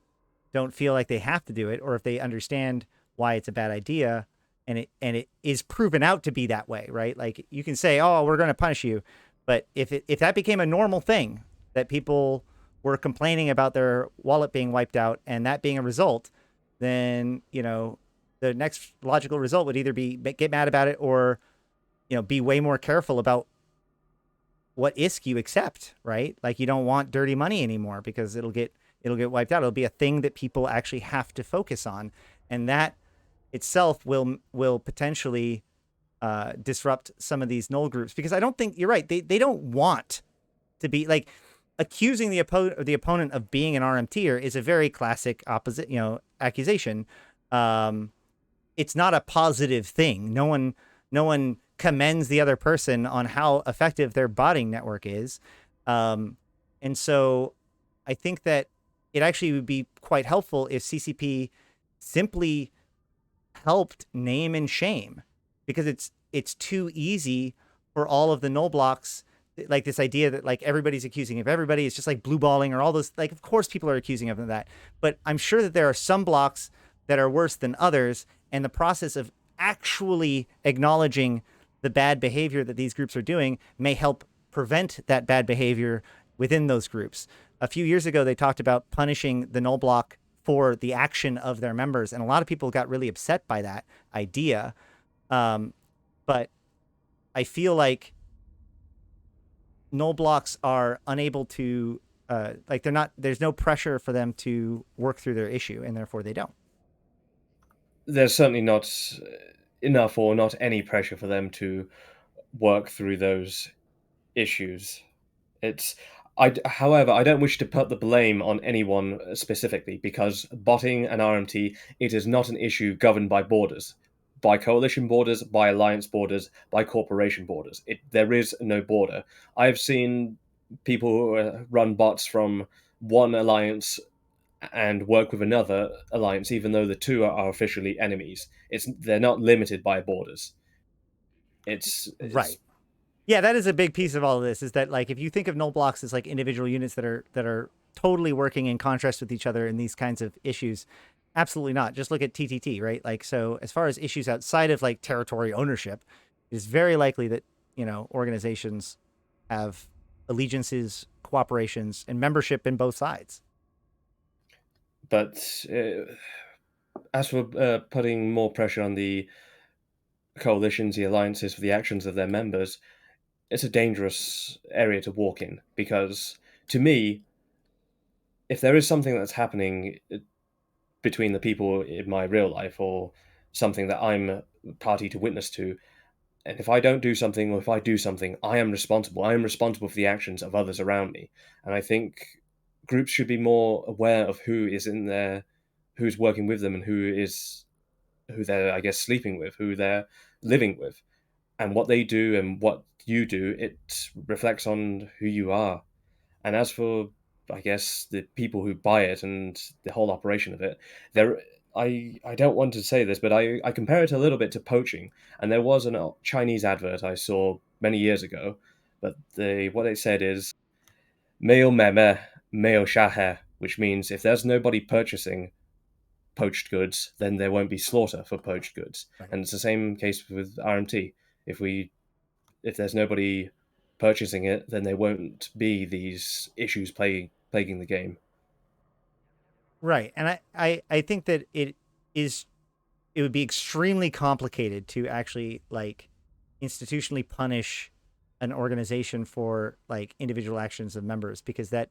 don't feel like they have to do it, or if they understand why it's a bad idea, and it is proven out to be that way, right? Like, you can say, "Oh, we're going to punish you," but if that became a normal thing, that people were complaining about their wallet being wiped out and that being a result, then the next logical result would either be get mad about it, or be way more careful about what ISK you accept, right? Like, you don't want dirty money anymore because it'll get wiped out. It'll be a thing that people actually have to focus on, and that itself will potentially disrupt some of these null groups, because I don't think you're right. They don't want to be like, accusing the opponent of being an RMTer is a very classic opposite accusation. It's not a positive thing. No one commends the other person on how effective their botting network is. And so I think that it actually would be quite helpful if CCP simply helped name and shame, because it's too easy for all of the null blocks, like this idea that like everybody's accusing of everybody. It's just like blue balling or all those, like, of course people are accusing of them of that, but I'm sure that there are some blocks that are worse than others, and the process of actually acknowledging the bad behavior that these groups are doing may help prevent that bad behavior within those groups. A few years ago, they talked about punishing the null block for the action of their members, and a lot of people got really upset by that idea. But I feel like null blocks are unable to, there's no pressure for them to work through their issue, and therefore they don't. There's certainly not enough or not any pressure for them to work through those issues. However, I don't wish to put the blame on anyone specifically, because botting and RMT, it is not an issue governed by borders. by coalition borders, by alliance borders, by corporation borders. There is no border. I've seen people who run bots from one alliance and work with another alliance, even though the two are officially enemies. They're not limited by borders. It's Right. Yeah, that is a big piece of all of this. Is that like if you think of null blocks as like individual units that are totally working in contrast with each other in these kinds of issues, absolutely not. Just look at TTT, right? Like so, as far as issues outside of like territory ownership, it is very likely that organizations have allegiances, cooperations, and membership in both sides. But as for putting more pressure on the coalitions, the alliances for the actions of their members, it's a dangerous area to walk in, because to me, if there is something that's happening between the people in my real life, or something that I'm party to witness to, and if I don't do something, or if I do something, I am responsible. I am responsible for the actions of others around me. And I think groups should be more aware of who is in there, who's working with them, and who they're, I guess, sleeping with, who they're living with, and what they do and what you do. It reflects on who you are. And as for, I guess, the people who buy it and the whole operation of it, there, I don't want to say this, but I compare it a little bit to poaching. And there was a Chinese advert I saw many years ago, but what it said is "meo meme, meo shahe," which means if there's nobody purchasing poached goods, then there won't be slaughter for poached goods. Right. And it's the same case with RMT. If there's nobody purchasing it, then there won't be these issues plaguing the game. Right. And I think that it would be extremely complicated to actually like institutionally punish an organization for like individual actions of members, because that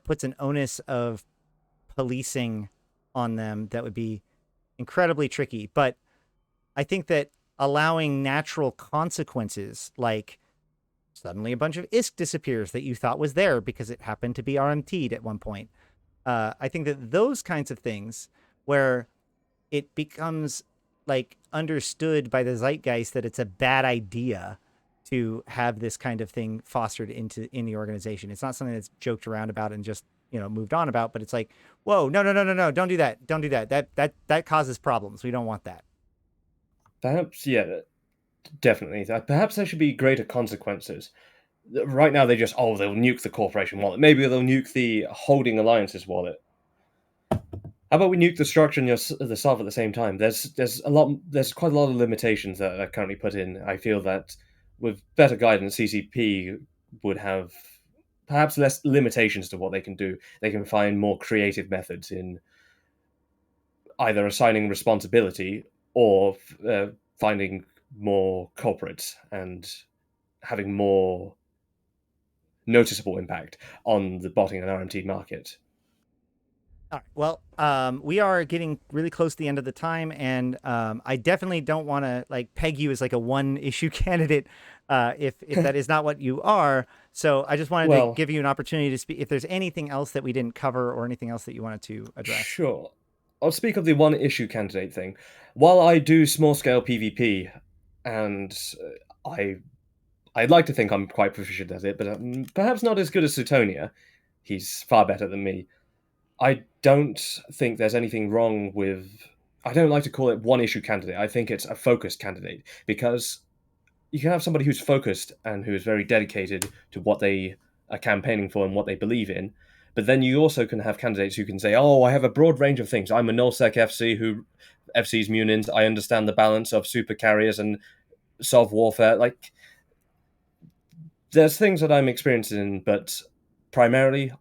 puts an onus of policing on them that would be incredibly tricky. But I think that allowing natural consequences, like suddenly a bunch of ISK disappears that you thought was there because it happened to be RMT'd at one point. I think that those kinds of things where it becomes like understood by the zeitgeist that it's a bad idea to have this kind of thing fostered in the organization. It's not something that's joked around about and just moved on about, but it's like, whoa, no, no, no, no, no, don't do that, don't do that. That causes problems. We don't want that. Perhaps, yeah, definitely. Perhaps there should be greater consequences. Right now, they'll nuke the corporation wallet. Maybe they'll nuke the holding alliances wallet. How about we nuke the structure and the self at the same time? There's quite a lot of limitations that are currently put in. I feel that with better guidance, CCP would have perhaps less limitations to what they can do. They can find more creative methods in either assigning responsibility or finding more culprits and having more noticeable impact on the botting and RMT market. All right. Well, we are getting really close to the end of the time, and I definitely don't want to like peg you as like a one issue candidate, if that is not what you are. So I just wanted to give you an opportunity to speak. If there's anything else that we didn't cover or anything else that you wanted to address. Sure. I'll speak of the one issue candidate thing. While I do small scale PvP, and I'd like to think I'm quite proficient at it, but perhaps not as good as Suetonia. He's far better than me. I don't think there's anything wrong with. I don't like to call it one issue candidate. I think it's a focused candidate, because you can have somebody who's focused and who is very dedicated to what they are campaigning for and what they believe in. But then you also can have candidates who can say, "Oh, I have a broad range of things. I'm a nullsec FC who FC's Munins. I understand the balance of super carriers and solve warfare." Like, there's things that I'm experienced in, but primarily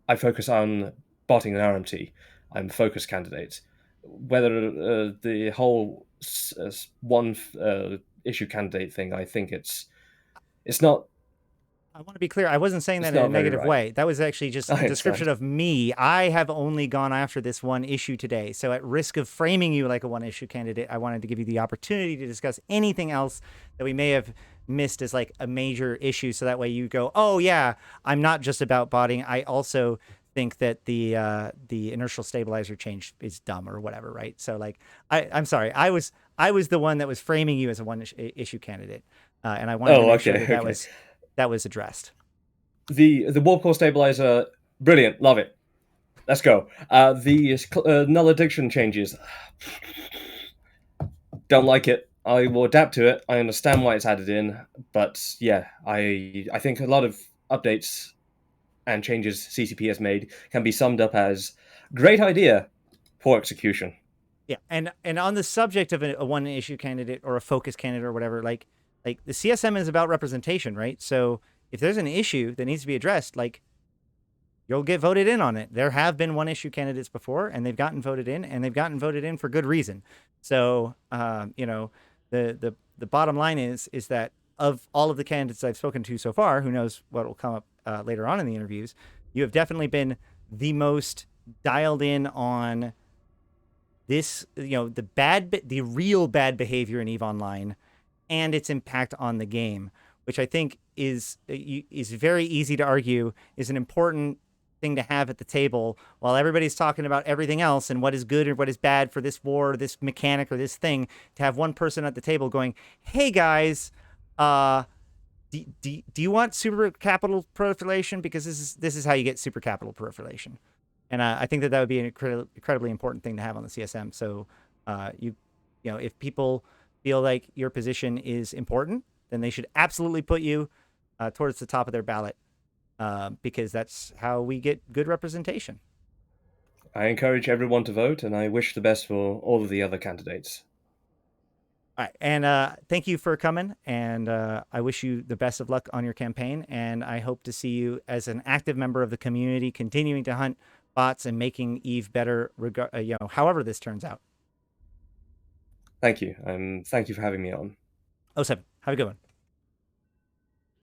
I focus on botting an RMT. I'm focused candidates. Whether the whole one issue candidate thing, I think it's not. I want to be clear. I wasn't saying that in a Not very negative right. way. That was actually just a description of me. I have only gone after this one issue today. So at risk of framing you like a one issue candidate, I wanted to give you the opportunity to discuss anything else that we may have missed as like a major issue. So that way you go, oh yeah, I'm not just about botting. I also think that the inertial stabilizer change is dumb or whatever, right? So like, I'm sorry, I was the one that was framing you as a issue candidate, and I wanted to Oh, make sure okay, that okay. that was addressed. The warp core stabilizer, brilliant, love it. Let's go. The null addiction changes, don't like it. I will adapt to it. I understand why it's added in, but yeah, I think a lot of updates and changes CCP has made can be summed up as great idea, poor execution. Yeah, and on the subject of a one issue candidate or a focus candidate or whatever, like the CSM is about representation, right? So if there's an issue that needs to be addressed, like you'll get voted in on it. There have been one issue candidates before, and they've gotten voted in, and they've gotten voted in for good reason. So, the bottom line is that of all of the candidates I've spoken to so far, who knows what will come up later on in the interviews, you have definitely been the most dialed in on this, the real bad behavior in Eve Online and its impact on the game, which I think is very easy to argue is an important thing to have at the table while everybody's talking about everything else and what is good or what is bad for this war, or this mechanic, or this thing. To have one person at the table going, "Hey guys, uh, do you want super capital proliferation? Because this is how you get super capital proliferation." And I think that that would be an incredibly important thing to have on the CSM. So if people feel like your position is important, then they should absolutely put you towards the top of their ballot, because that's how we get good representation. I encourage everyone to vote, and I wish the best for all of the other candidates. All right, and thank you for coming, and I wish you the best of luck on your campaign, and I hope to see you as an active member of the community, continuing to hunt bots and making Eve better, however this turns out. Thank you, and thank you for having me on. Oh, 07, have a good one.